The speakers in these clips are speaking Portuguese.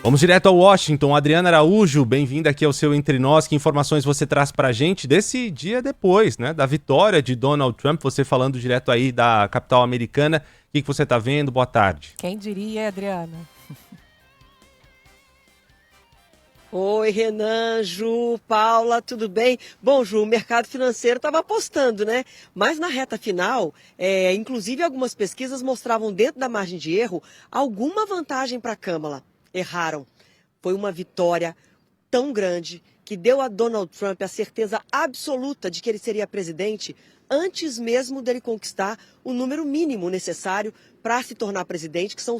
Vamos direto a Washington. Adriana Araújo, bem-vinda aqui ao seu Entre Nós. Que informações você traz pra gente desse dia depois, né? Da vitória de Donald Trump, você falando direto aí da capital americana. O que você tá vendo? Boa tarde. Quem diria, Adriana? Oi, Renan, Ju, Paula, tudo bem? Bom, Ju, o mercado financeiro estava apostando, né? Mas na reta final, inclusive algumas pesquisas mostravam dentro da margem de erro alguma vantagem para a Câmara. Erraram. Foi uma vitória tão grande que deu a Donald Trump a certeza absoluta de que ele seria presidente antes mesmo dele conquistar o número mínimo necessário para se tornar presidente, que são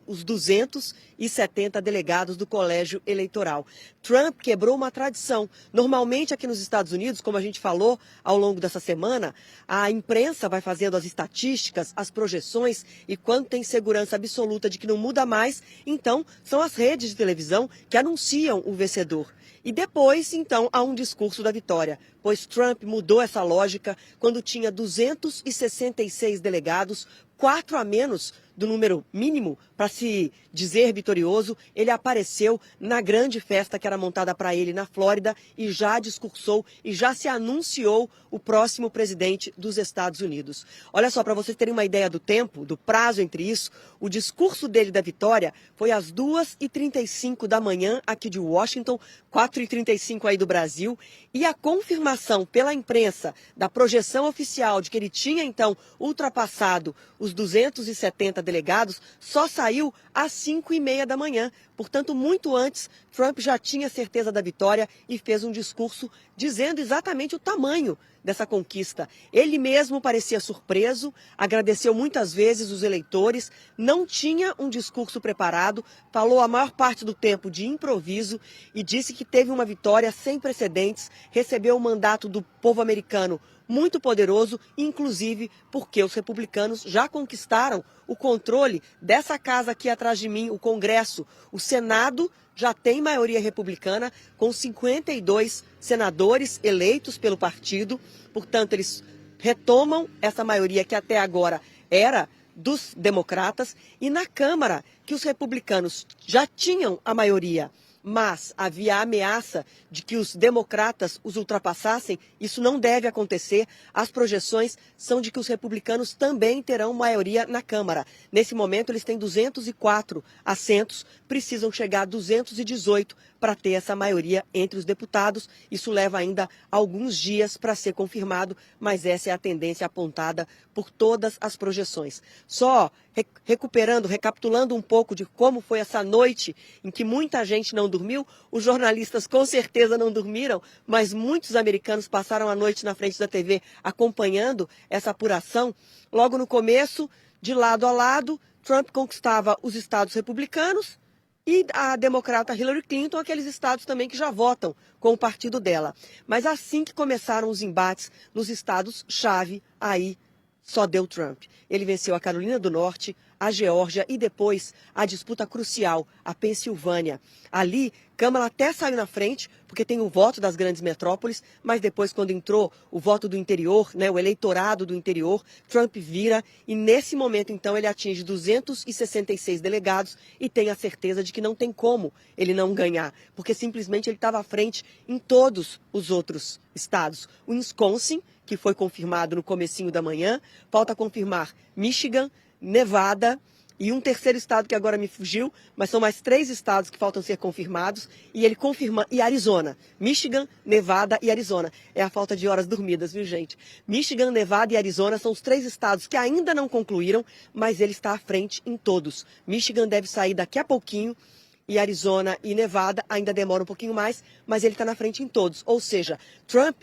os 270 delegados do colégio eleitoral. Trump quebrou uma tradição. Normalmente aqui nos Estados Unidos, como a gente falou ao longo dessa semana, a imprensa vai fazendo as estatísticas, as projeções, e quando tem segurança absoluta de que não muda mais, então são as redes de televisão que anunciam o vencedor. E depois, então, há um discurso da vitória, pois Trump mudou essa lógica quando tinha 266 delegados, 4 a menos do número mínimo para se dizer vitorioso. Ele apareceu na grande festa que era montada para ele na Flórida e já discursou e já se anunciou o próximo presidente dos Estados Unidos. Olha só, para vocês terem uma ideia do tempo, do prazo entre isso, o discurso dele da vitória foi às 2h35 da manhã aqui de Washington, 4h35 aí do Brasil, e a confirmação pela imprensa da projeção oficial de que ele tinha então ultrapassado os 270 delegados só saiu às 5h30 da manhã. Portanto, muito antes, Trump já tinha certeza da vitória e fez um discurso dizendo exatamente o tamanho dessa conquista. Ele mesmo parecia surpreso, agradeceu muitas vezes os eleitores, não tinha um discurso preparado, falou a maior parte do tempo de improviso e disse que teve uma vitória sem precedentes, recebeu o mandato do povo americano muito poderoso, inclusive porque os republicanos já conquistaram o controle dessa casa aqui atrás de mim, o Congresso. O Senado já tem maioria republicana, com 52 senadores eleitos pelo partido. Portanto, eles retomam essa maioria que até agora era dos democratas. E na Câmara, que os republicanos já tinham a maioria, mas havia a ameaça de que os democratas os ultrapassassem, isso não deve acontecer. As projeções são de que os republicanos também terão maioria na Câmara. Nesse momento, eles têm 204 assentos, precisam chegar a 218 para ter essa maioria entre os deputados. Isso leva ainda alguns dias para ser confirmado, mas essa é a tendência apontada por todas as projeções. Só recapitulando um pouco de como foi essa noite em que muita gente não dormiu, os jornalistas com certeza não dormiram, mas muitos americanos passaram a noite na frente da TV acompanhando essa apuração. Logo no começo, de lado a lado, Trump conquistava os estados republicanos e a democrata Hillary Clinton, aqueles estados também que já votam com o partido dela. Mas assim que começaram os embates nos estados-chave, aí só deu Trump. Ele venceu a Carolina do Norte, a Geórgia e depois a disputa crucial, a Pensilvânia. Ali, Kamala até saiu na frente, porque tem o voto das grandes metrópoles, mas depois, quando entrou o voto do interior, né, o eleitorado do interior, Trump vira e nesse momento, então, ele atinge 266 delegados e tem a certeza de que não tem como ele não ganhar, porque simplesmente ele estava à frente em todos os outros estados. O Wisconsin, que foi confirmado no comecinho da manhã, falta confirmar Michigan, Nevada e um terceiro estado que agora me fugiu, mas são mais 3 estados que faltam ser confirmados, e ele confirma, e Arizona, Michigan, Nevada e Arizona. É a falta de horas dormidas, viu, gente? Michigan, Nevada e Arizona são os 3 estados que ainda não concluíram, mas ele está à frente em todos. Michigan deve sair daqui a pouquinho, e Arizona e Nevada ainda demora um pouquinho mais, mas ele está na frente em todos. Ou seja, Trump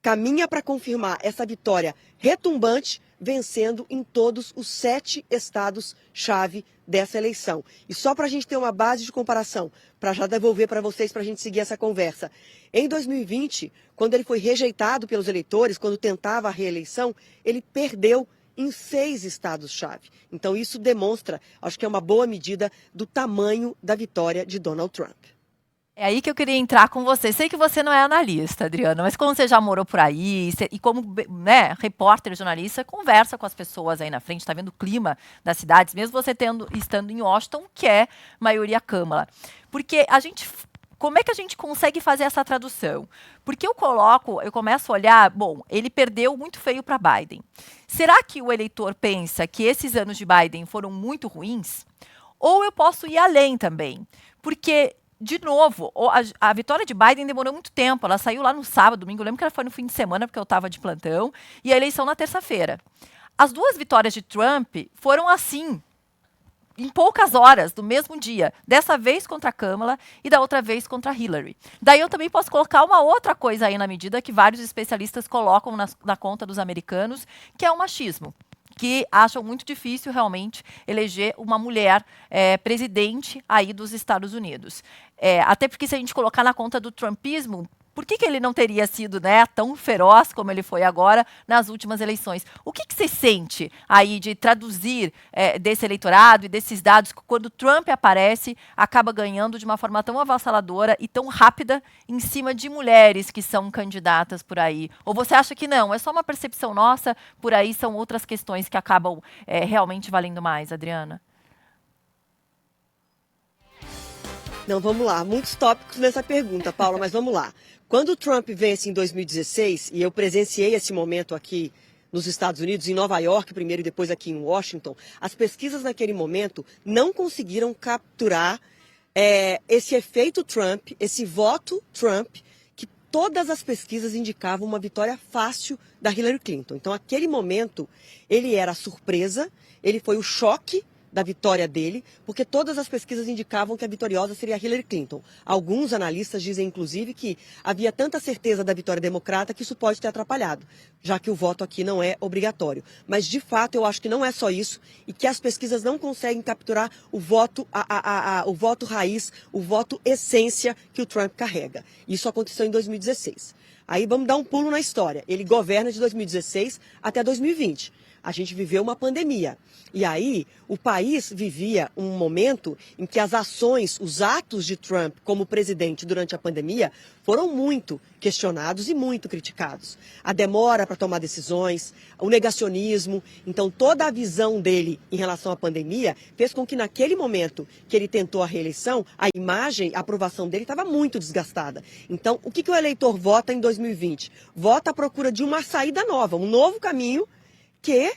caminha para confirmar essa vitória retumbante, vencendo em todos os 7 estados-chave dessa eleição. E só para a gente ter uma base de comparação, para já devolver para vocês, para a gente seguir essa conversa. Em 2020, quando ele foi rejeitado pelos eleitores, quando tentava a reeleição, ele perdeu em 6 estados-chave. Então isso demonstra, acho que é uma boa medida do tamanho da vitória de Donald Trump. É aí que eu queria entrar com você. Sei que você não é analista, Adriana, mas como você já morou por aí e como, né, repórter, jornalista, conversa com as pessoas aí na frente, está vendo o clima das cidades, mesmo você estando em Washington, que é maioria Câmara. Porque como é que a gente consegue fazer essa tradução? Porque eu começo a olhar, bom, ele perdeu muito feio para Biden. Será que o eleitor pensa que esses anos de Biden foram muito ruins? Ou eu posso ir além também? Porque de novo, a vitória de Biden demorou muito tempo. Ela saiu lá no sábado, domingo. Eu lembro que ela foi no fim de semana, porque eu estava de plantão. E a eleição na terça-feira. As duas vitórias de Trump foram assim, em poucas horas, do mesmo dia. Dessa vez contra a Kamala e da outra vez contra a Hillary. Daí eu também posso colocar uma outra coisa aí na medida que vários especialistas colocam na conta dos americanos, que é o machismo, que acham muito difícil realmente eleger uma mulher presidente aí dos Estados Unidos. Até porque se a gente colocar na conta do trumpismo, por que ele não teria sido, né, tão feroz como ele foi agora nas últimas eleições? O que você sente aí de traduzir desse eleitorado e desses dados que quando Trump aparece, acaba ganhando de uma forma tão avassaladora e tão rápida em cima de mulheres que são candidatas por aí? Ou você acha que não? É só uma percepção nossa, por aí são outras questões que acabam realmente valendo mais, Adriana? Não, vamos lá. Muitos tópicos nessa pergunta, Paula, mas vamos lá. Quando o Trump vence em 2016, e eu presenciei esse momento aqui nos Estados Unidos, em Nova York primeiro e depois aqui em Washington, as pesquisas naquele momento não conseguiram capturar esse efeito Trump, esse voto Trump, que todas as pesquisas indicavam uma vitória fácil da Hillary Clinton. Então, aquele momento, ele era a surpresa, ele foi o choque da vitória dele, porque todas as pesquisas indicavam que a vitoriosa seria a Hillary Clinton. Alguns analistas dizem, inclusive, que havia tanta certeza da vitória democrata que isso pode ter atrapalhado, já que o voto aqui não é obrigatório. Mas, de fato, eu acho que não é só isso e que as pesquisas não conseguem capturar o voto, o voto raiz, o voto essência que o Trump carrega. Isso aconteceu em 2016. Aí vamos dar um pulo na história. Ele governa de 2016 até 2020. A gente viveu uma pandemia. E aí, o país vivia um momento em que as ações, os atos de Trump como presidente durante a pandemia foram muito questionados e muito criticados. A demora para tomar decisões, o negacionismo. Então, toda a visão dele em relação à pandemia fez com que, naquele momento que ele tentou a reeleição, a imagem, a aprovação dele estava muito desgastada. Então, o que o eleitor vota em 2020? Vota à procura de uma saída nova, um novo caminho que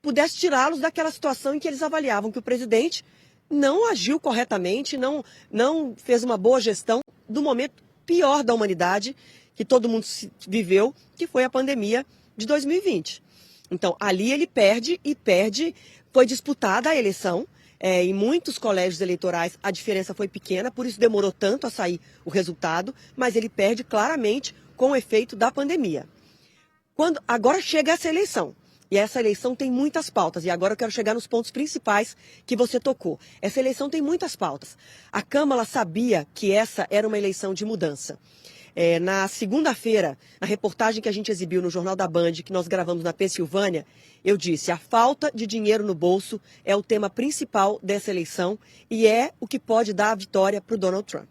pudesse tirá-los daquela situação em que eles avaliavam que o presidente não agiu corretamente, não fez uma boa gestão do momento pior da humanidade que todo mundo viveu, que foi a pandemia de 2020. Então, ali ele perde, foi disputada a eleição, em muitos colégios eleitorais a diferença foi pequena, por isso demorou tanto a sair o resultado, mas ele perde claramente com o efeito da pandemia. Agora chega essa eleição. E essa eleição tem muitas pautas. E agora eu quero chegar nos pontos principais que você tocou. Essa eleição tem muitas pautas. A Câmara sabia que essa era uma eleição de mudança. Na segunda-feira, na reportagem que a gente exibiu no Jornal da Band, que nós gravamos na Pensilvânia, eu disse: a falta de dinheiro no bolso é o tema principal dessa eleição e é o que pode dar a vitória para o Donald Trump.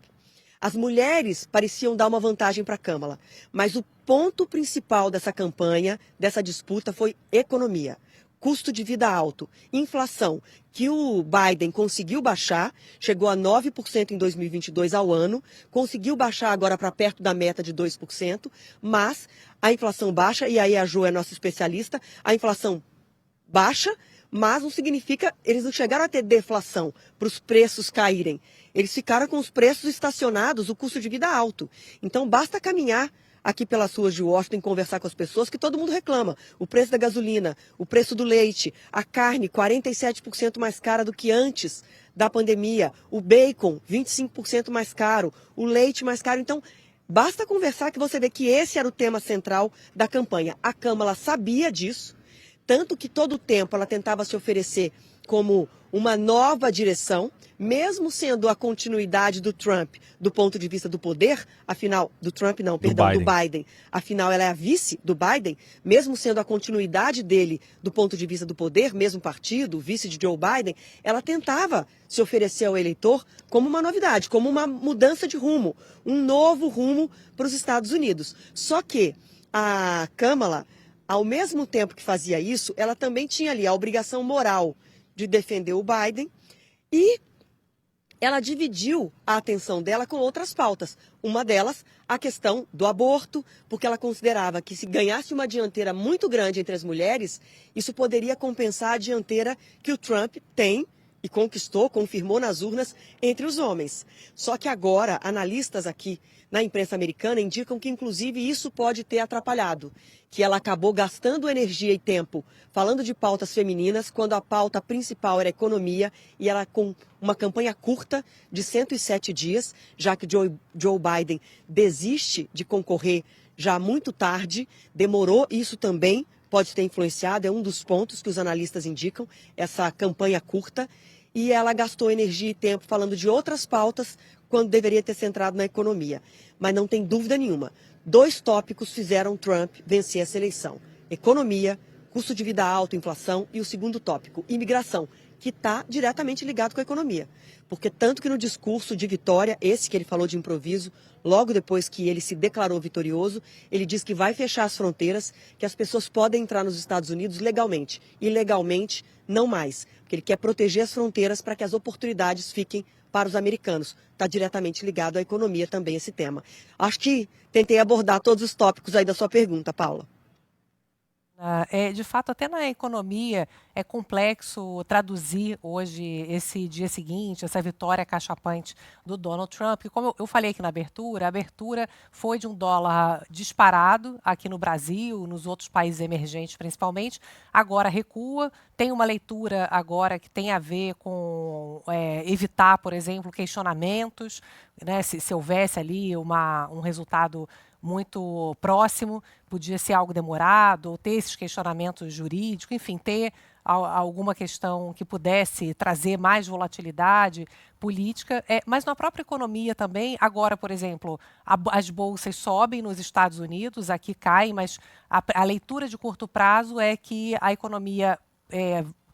As mulheres pareciam dar uma vantagem para a Câmara, mas o ponto principal dessa campanha, dessa disputa, foi economia. Custo de vida alto, inflação, que o Biden conseguiu baixar, chegou a 9% em 2022 ao ano, conseguiu baixar agora para perto da meta de 2%, mas a inflação baixa, e aí a Jo é nossa especialista, a inflação baixa, mas não significa, eles não chegaram a ter deflação para os preços caírem. Eles ficaram com os preços estacionados, o custo de vida alto. Então basta caminhar aqui pelas ruas de Washington e conversar com as pessoas que todo mundo reclama. O preço da gasolina, o preço do leite, a carne 47% mais cara do que antes da pandemia, o bacon 25% mais caro, o leite mais caro. Então basta conversar que você vê que esse era o tema central da campanha. A Câmara sabia disso. Tanto que todo o tempo ela tentava se oferecer como uma nova direção, mesmo sendo a continuidade do Trump do ponto de vista do poder, afinal, do Trump não, perdão, do Biden, afinal ela é a vice do Biden, mesmo sendo a continuidade dele do ponto de vista do poder, mesmo partido, vice de Joe Biden, ela tentava se oferecer ao eleitor como uma novidade, como uma mudança de rumo, um novo rumo para os Estados Unidos. Só que a Kamala, ao mesmo tempo que fazia isso, ela também tinha ali a obrigação moral de defender o Biden e ela dividiu a atenção dela com outras pautas. Uma delas, a questão do aborto, porque ela considerava que se ganhasse uma dianteira muito grande entre as mulheres, isso poderia compensar a dianteira que o Trump tem e conquistou, confirmou nas urnas entre os homens. Só que agora, analistas aqui na imprensa americana indicam que, inclusive, isso pode ter atrapalhado, que ela acabou gastando energia e tempo falando de pautas femininas, quando a pauta principal era a economia, e ela com uma campanha curta de 107 dias, já que Joe Biden desiste de concorrer já muito tarde, demorou, isso também pode ter influenciado, é um dos pontos que os analistas indicam, essa campanha curta, e ela gastou energia e tempo falando de outras pautas quando deveria ter centrado na economia. Mas não tem dúvida nenhuma, 2 tópicos fizeram Trump vencer essa eleição: economia, custo de vida alto, inflação, e o segundo tópico, imigração, que está diretamente ligado com a economia. Porque tanto que no discurso de vitória, esse que ele falou de improviso, logo depois que ele se declarou vitorioso, ele diz que vai fechar as fronteiras, que as pessoas podem entrar nos Estados Unidos legalmente. Ilegalmente, não mais. Porque ele quer proteger as fronteiras para que as oportunidades fiquem para os americanos. Está diretamente ligado à economia também esse tema. Acho que tentei abordar todos os tópicos aí da sua pergunta, Paula. De fato, até na economia é complexo traduzir hoje esse dia seguinte, essa vitória cachapante do Donald Trump. E como eu falei aqui na abertura, a abertura foi de um dólar disparado aqui no Brasil, nos outros países emergentes principalmente, agora recua. Tem uma leitura agora que tem a ver com evitar, por exemplo, questionamentos, né, se houvesse ali um resultado muito próximo, podia ser algo demorado, ou ter esses questionamentos jurídicos, enfim, ter alguma questão que pudesse trazer mais volatilidade política. Mas na própria economia também, agora, por exemplo, as bolsas sobem nos Estados Unidos, aqui caem, mas a leitura de curto prazo é que a economia,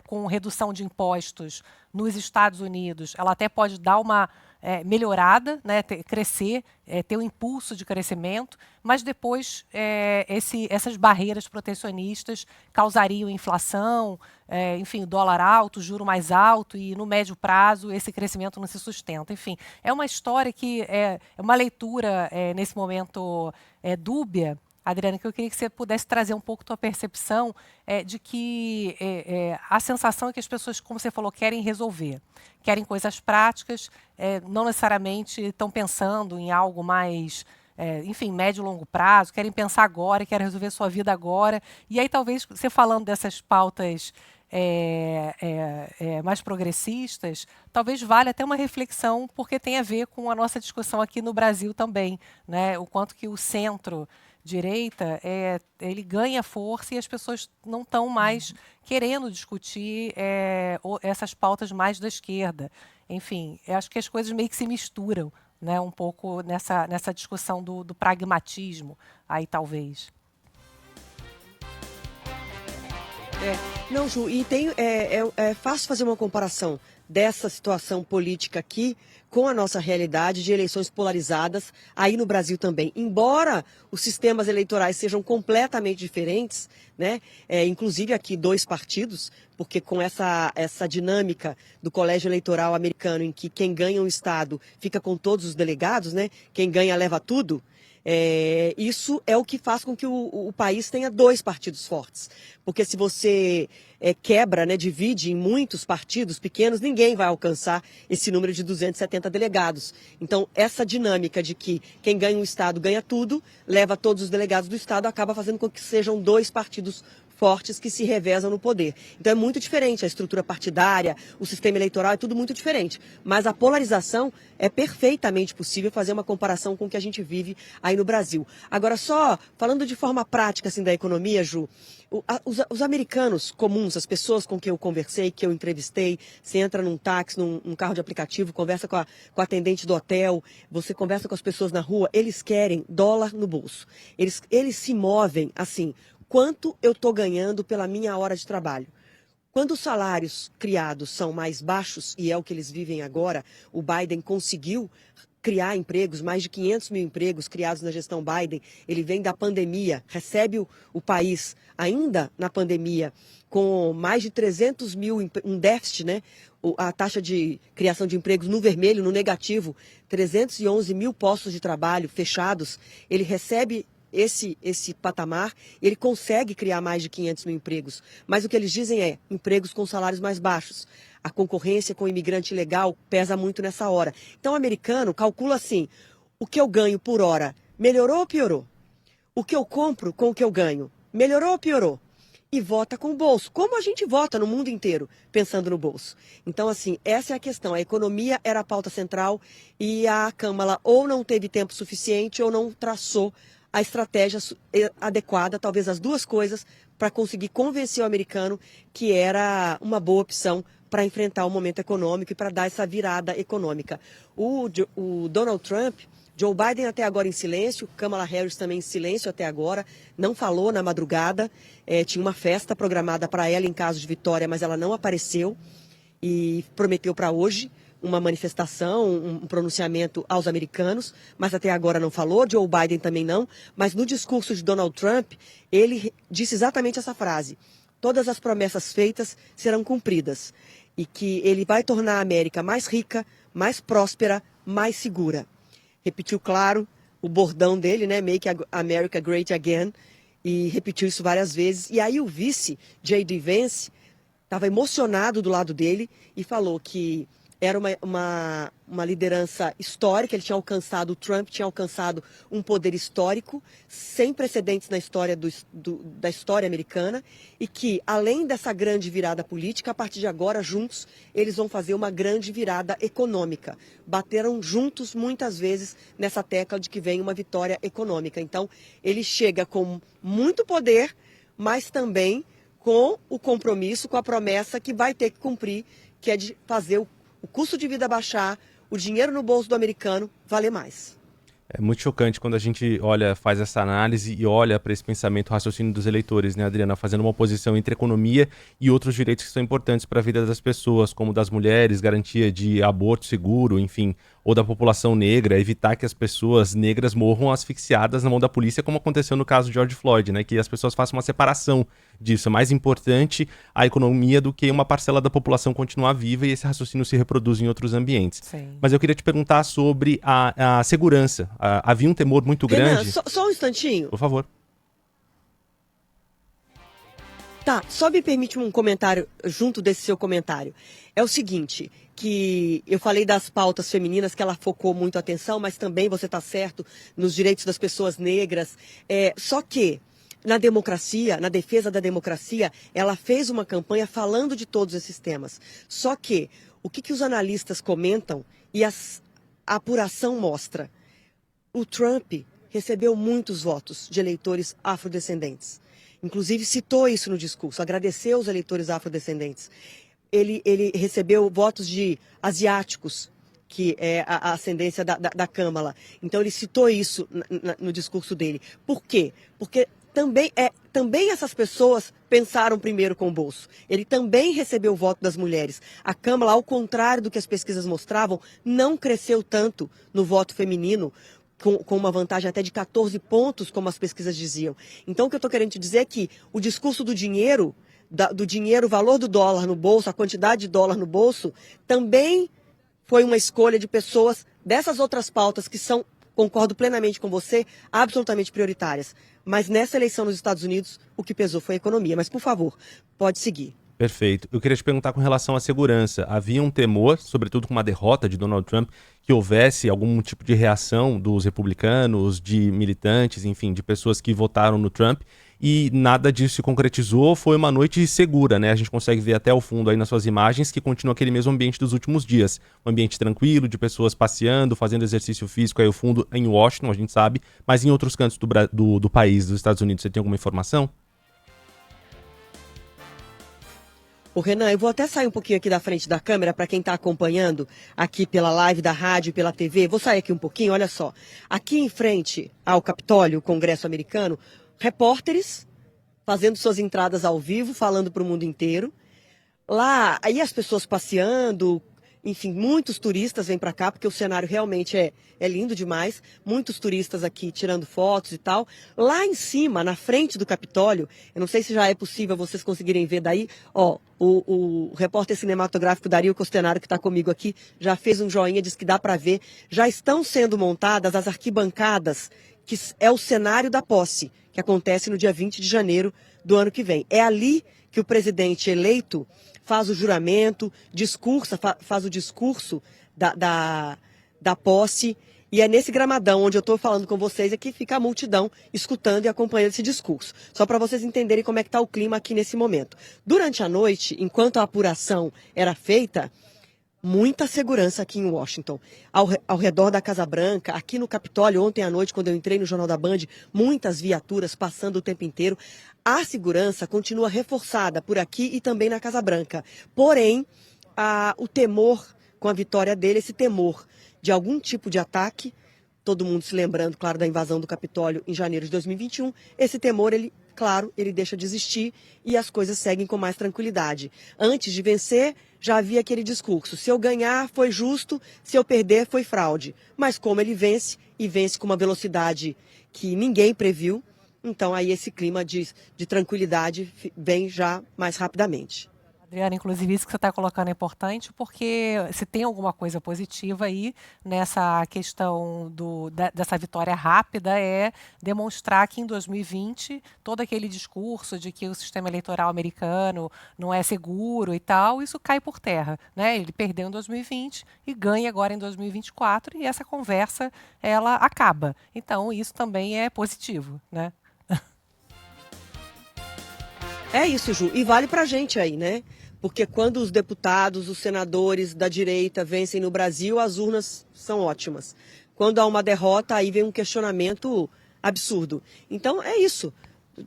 com redução de impostos nos Estados Unidos, ela até pode dar uma melhorada, né, crescer, ter um impulso de crescimento, mas depois essas barreiras protecionistas causariam inflação, enfim, dólar alto, juro mais alto, e no médio prazo esse crescimento não se sustenta. Enfim, é uma história que é uma leitura nesse momento dúbia. Adriana, que eu queria que você pudesse trazer um pouco a tua percepção de que a sensação é que as pessoas, como você falou, querem resolver, querem coisas práticas, não necessariamente estão pensando em algo mais, enfim, médio e longo prazo, querem pensar agora, querem resolver sua vida agora. E aí talvez você falando dessas pautas mais progressistas, talvez valha até uma reflexão, porque tem a ver com a nossa discussão aqui no Brasil também, né? O quanto que o centro-direita ele ganha força e as pessoas não estão mais querendo discutir essas pautas mais da esquerda. Enfim, eu acho que as coisas meio que se misturam, né? Um pouco nessa discussão do pragmatismo, aí talvez. Não, Ju, e é fácil fazer uma comparação dessa situação política aqui com a nossa realidade de eleições polarizadas aí no Brasil também. Embora os sistemas eleitorais sejam completamente diferentes, né? Inclusive aqui 2 partidos, porque com essa dinâmica do colégio eleitoral americano, em que quem ganha um estado fica com todos os delegados, né? Quem ganha leva tudo. Isso é o que faz com que o país tenha 2 partidos fortes. Porque se você quebra, né, divide em muitos partidos pequenos, ninguém vai alcançar esse número de 270 delegados. Então, essa dinâmica de que quem ganha um estado ganha tudo, leva todos os delegados do estado, acaba fazendo com que sejam 2 partidos fortes que se revezam no poder. Então é muito diferente a estrutura partidária, o sistema eleitoral é tudo muito diferente. Mas a polarização é perfeitamente possível fazer uma comparação com o que a gente vive aí no Brasil. Agora, só falando de forma prática assim, da economia, Ju, os americanos comuns, as pessoas com quem eu conversei, que eu entrevistei, você entra num táxi, num carro de aplicativo, conversa com a atendente do hotel, você conversa com as pessoas na rua, eles querem dólar no bolso. Eles se movem assim, quanto eu estou ganhando pela minha hora de trabalho. Quando os salários criados são mais baixos, e é o que eles vivem agora, o Biden conseguiu criar empregos, mais de 500 mil empregos criados na gestão Biden. Ele vem da pandemia, recebe o país ainda na pandemia com mais de 300 mil, um déficit, né? A taxa de criação de empregos no vermelho, no negativo, 311 mil postos de trabalho fechados. Ele recebe esse patamar, ele consegue criar mais de 500 mil empregos. Mas o que eles dizem é empregos com salários mais baixos. A concorrência com o imigrante ilegal pesa muito nessa hora. Então o americano calcula assim, o que eu ganho por hora melhorou ou piorou? O que eu compro com o que eu ganho melhorou ou piorou? E vota com o bolso, como a gente vota no mundo inteiro, pensando no bolso. Então, assim, essa é a questão. A economia era a pauta central e a Câmara ou não teve tempo suficiente ou não traçou a estratégia adequada, talvez as duas coisas, para conseguir convencer o americano que era uma boa opção para enfrentar o momento econômico e para dar essa virada econômica. O Donald Trump, Joe Biden até agora em silêncio, Kamala Harris também em silêncio até agora, não falou na madrugada, tinha uma festa programada para ela em caso de vitória, mas ela não apareceu e prometeu para hoje uma manifestação, um pronunciamento aos americanos, mas até agora não falou, Joe Biden também não, mas no discurso de Donald Trump, ele disse exatamente essa frase, todas as promessas feitas serão cumpridas e que ele vai tornar a América mais rica, mais próspera, mais segura. Repetiu, claro, o bordão dele, né, Make America Great Again, e repetiu isso várias vezes. E aí o vice, J.D. Vance, estava emocionado do lado dele e falou que era uma liderança histórica, ele tinha alcançado, o Trump tinha alcançado um poder histórico, sem precedentes na história da história americana, e que, além dessa grande virada política, a partir de agora, juntos, eles vão fazer uma grande virada econômica. Bateram juntos, muitas vezes, nessa tecla de que vem uma vitória econômica. Então, ele chega com muito poder, mas também com o compromisso, com a promessa que vai ter que cumprir, que é de fazer o custo de vida baixar, o dinheiro no bolso do americano valer mais. É muito chocante quando a gente faz essa análise e olha para esse pensamento, raciocínio dos eleitores, né, Adriana? Fazendo uma oposição entre economia e outros direitos que são importantes para a vida das pessoas, como das mulheres, garantia de aborto seguro, enfim, ou da população negra, evitar que as pessoas negras morram asfixiadas na mão da polícia, como aconteceu no caso de George Floyd, né? Que as pessoas façam uma separação disso. É mais importante a economia do que uma parcela da população continuar viva e esse raciocínio se reproduz em outros ambientes. Sim. Mas eu queria te perguntar sobre a segurança. Havia um temor muito grande... Renan, só um instantinho. Por favor. Tá, só me permite um comentário junto desse seu comentário. É o seguinte, que eu falei das pautas femininas, que ela focou muito a atenção, mas também, você está certo, nos direitos das pessoas negras. Só que, na democracia, na defesa da democracia, ela fez uma campanha falando de todos esses temas. Só que, o que os analistas comentam e a apuração mostra? O Trump recebeu muitos votos de eleitores afrodescendentes. Inclusive citou isso no discurso, agradeceu aos eleitores afrodescendentes. Ele recebeu votos de asiáticos, que é a ascendência da Câmara. Então ele citou isso no discurso dele. Por quê? Porque também essas pessoas pensaram primeiro com o bolso. Ele também recebeu o voto das mulheres. A Câmara, ao contrário do que as pesquisas mostravam, não cresceu tanto no voto feminino, com uma vantagem até de 14 pontos, como as pesquisas diziam. Então, o que eu estou querendo te dizer é que o discurso do dinheiro, o valor do dólar no bolso, a quantidade de dólar no bolso, também foi uma escolha de pessoas dessas outras pautas que são, concordo plenamente com você, absolutamente prioritárias. Mas nessa eleição nos Estados Unidos, o que pesou foi a economia. Mas, por favor, pode seguir. Perfeito. Eu queria te perguntar com relação à segurança. Havia um temor, sobretudo com uma derrota de Donald Trump, que houvesse algum tipo de reação dos republicanos, de militantes, enfim, de pessoas que votaram no Trump. e nada disso se concretizou. Foi uma noite segura, né? A gente consegue ver até o fundo aí nas suas imagens que continua aquele mesmo ambiente dos últimos dias. Um ambiente tranquilo, de pessoas passeando, fazendo exercício físico aí o fundo em Washington, a gente sabe, mas em outros cantos do país, dos Estados Unidos, você tem alguma informação? Ô Renan, eu vou até sair um pouquinho aqui da frente da câmera para quem está acompanhando aqui pela live da rádio e pela TV. Vou sair aqui um pouquinho, olha só. Aqui em frente ao Capitólio, o Congresso americano, repórteres fazendo suas entradas ao vivo, falando para o mundo inteiro. Lá, aí as pessoas passeando, enfim, muitos turistas vêm para cá, porque o cenário realmente é lindo demais. Muitos turistas aqui tirando fotos e tal. Lá em cima, na frente do Capitólio, eu não sei se já é possível vocês conseguirem ver daí, ó, o repórter cinematográfico Dario Costenaro, que está comigo aqui, já fez um joinha, diz que dá para ver. Já estão sendo montadas as arquibancadas, que é o cenário da posse, que acontece no dia 20 de janeiro do ano que vem. É ali que o presidente eleito faz o juramento, faz o discurso da posse, e é nesse gramadão onde eu estou falando com vocês é que fica a multidão escutando e acompanhando esse discurso. Só para vocês entenderem como é que está o clima aqui nesse momento. Durante a noite, enquanto a apuração era feita, muita segurança aqui em Washington. Ao redor da Casa Branca, aqui no Capitólio, ontem à noite, quando eu entrei no Jornal da Band, muitas viaturas passando o tempo inteiro. A segurança continua reforçada por aqui e também na Casa Branca. Porém, o temor com a vitória dele, esse temor de algum tipo de ataque, todo mundo se lembrando, claro, da invasão do Capitólio em janeiro de 2021, esse temor, ele deixa de existir e as coisas seguem com mais tranquilidade. Antes de vencer, já havia aquele discurso: se eu ganhar, foi justo; se eu perder, foi fraude. Mas como ele vence, e vence com uma velocidade que ninguém previu, então aí esse clima de tranquilidade vem já mais rapidamente. Adriana, inclusive isso que você está colocando é importante, porque se tem alguma coisa positiva aí nessa questão dessa vitória rápida, é demonstrar que em 2020 todo aquele discurso de que o sistema eleitoral americano não é seguro e tal, isso cai por terra, né? Ele perdeu em 2020 e ganha agora em 2024, e essa conversa ela acaba. Então isso também é positivo, né? É isso, Ju. E vale pra gente aí, né? Porque quando os deputados, os senadores da direita vencem no Brasil, as urnas são ótimas. Quando há uma derrota, aí vem um questionamento absurdo. Então é isso.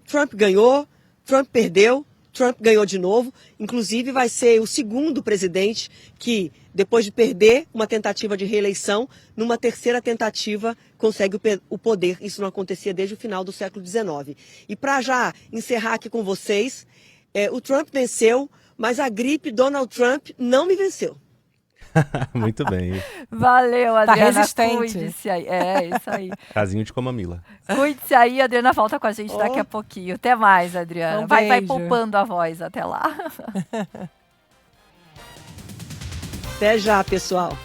Trump ganhou, Trump perdeu, Trump ganhou de novo. Inclusive vai ser o segundo presidente que, depois de perder uma tentativa de reeleição, numa terceira tentativa consegue o poder. Isso não acontecia desde o final do século XIX. E para já encerrar aqui com vocês, o Trump venceu, mas a gripe Donald Trump não me venceu. Muito bem. Valeu, Adriana. Tá resistente. Cuide-se aí. É, isso aí. Casinho de Camomila. Cuide-se aí, a Adriana volta com a gente daqui a pouquinho. Até mais, Adriana. Um Vai beijo. poupando a voz até lá. Até já, pessoal.